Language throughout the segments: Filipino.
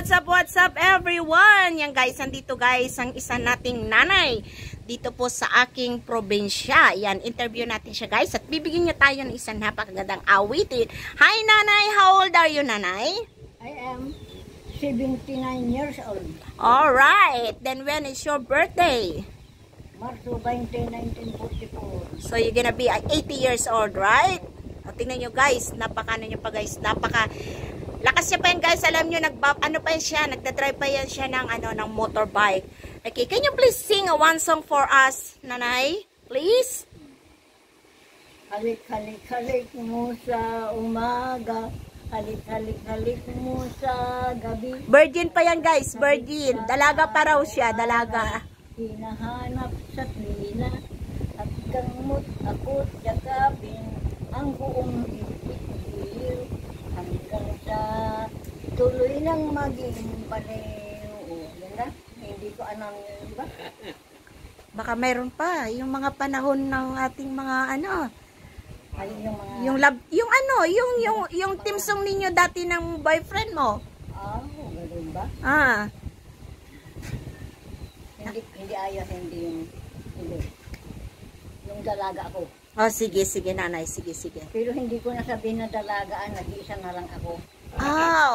what's up everyone? Yan guys, nandito guys ang isa nating nanay dito po sa aking probinsya. Yan, interview natin siya guys at bibigyan niya tayo ng isang napakagandang awitin. Hi nanay, how old are you nanay? I am 79 years old. Alright, then when is your birthday? Marso 20, 1944. So you're gonna be 80 years old, right? O, tingnan nyo guys, napaka-ano nyo pa guys, lakas niya pa yan guys, alam nyo, nagdadrive pa yan siya ng, ng motorbike. Okay, can you please sing one song for us, nanay? Please? Halik, halik, halik mo sa umaga. Halik, halik, halik mo sa gabi. Virgin pa yan guys, virgin. Dalaga pa raw siya, dalaga. Hinahanap sa tlina at gamot ako't yakapin ang buong ipitil hanggang sa tuloy ng maging baliw. Yan na, hindi ko alam yun ba? Baka mayroon pa, yung mga panahon ng ating mga Ay, yung mga... yung team song ninyo dati ng boyfriend mo. Gano'n ba? Hindi ayos, hindi. Yung dalaga ako. Oh, sige nanay, sige. Pero hindi ko nasabihin na dalagaan, nag-iisa na lang ako.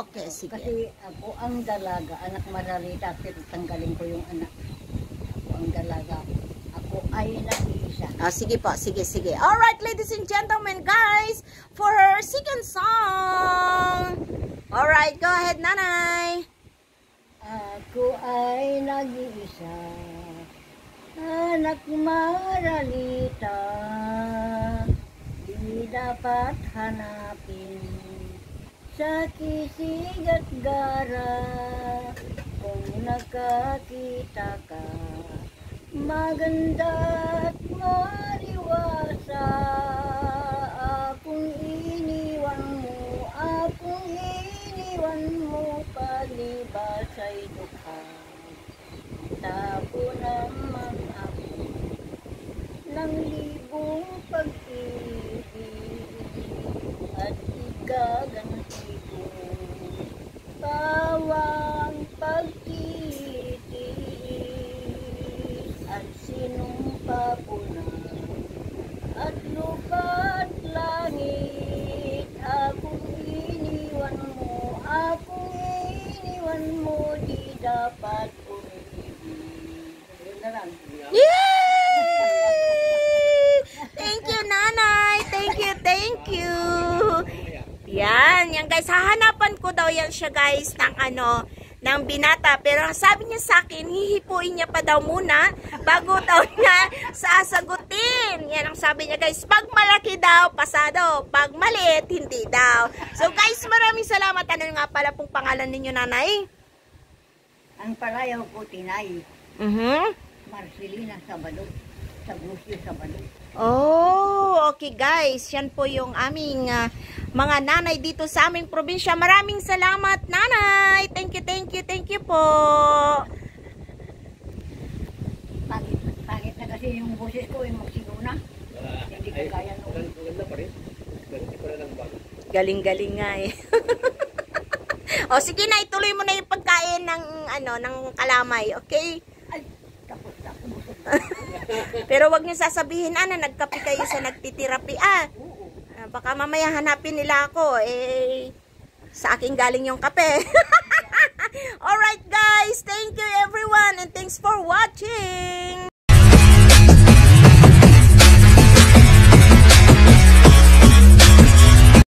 Okay, sige. Kasi ako ang dalaga, anak Margarita, pero tanggalin ko yung anak. Ako ang dalaga, ako ay nag-iisa. Sige po, sige. Alright, ladies and gentlemen, guys, for her second song. Alright, go ahead, nanay. Ako ay nag-iisa, anak Margarita, di dapat hanapin sa kisig at gara. Kung nakakita ka, maganda at mariwasa. Akong iniwan mo palibas ay dukha. Tapo naman ako ng libong pag-ibig at igaganti ko bawang pagtitiis at sinumpa ko na at lupa at langit. Akong iniwan mo, di dapat umibig. Yun na lang. Yay! Thank you, nanay. Thank you. Yan guys, hahanapan ko daw yan siya guys ng binata. Pero sabi niya sa akin, hihipuin niya pa daw muna bago daw niya sasagutin. Yan ang sabi niya guys, pag malaki daw, pasado. Pag maliit, hindi daw. So guys, maraming salamat. Ano nga pala pong pangalan ninyo, nanay? Ang palayaw ko, Tinay. Marcelina Sabado. Sagusyo Sabado. Oh, okay guys. Yan po yung aming mga nanay dito sa aming probinsya. Maraming salamat, nanay. Thank you po. Pangit na kasi yung boses ko, yung magsigaw na. Hindi ko kaya noon. Maganda pa rin. Ganti pa rin ang bago. Galing nga eh. O sige na, ituloy mo na yung pagkain ng kalamay, okay? Ay, tapos na ako. Pero wag niyo sasabihin nagkape kayo sa nagtitirapi baka mamaya hanapin nila ako sa akin galing yung kape. Alright guys, thank you everyone and thanks for watching.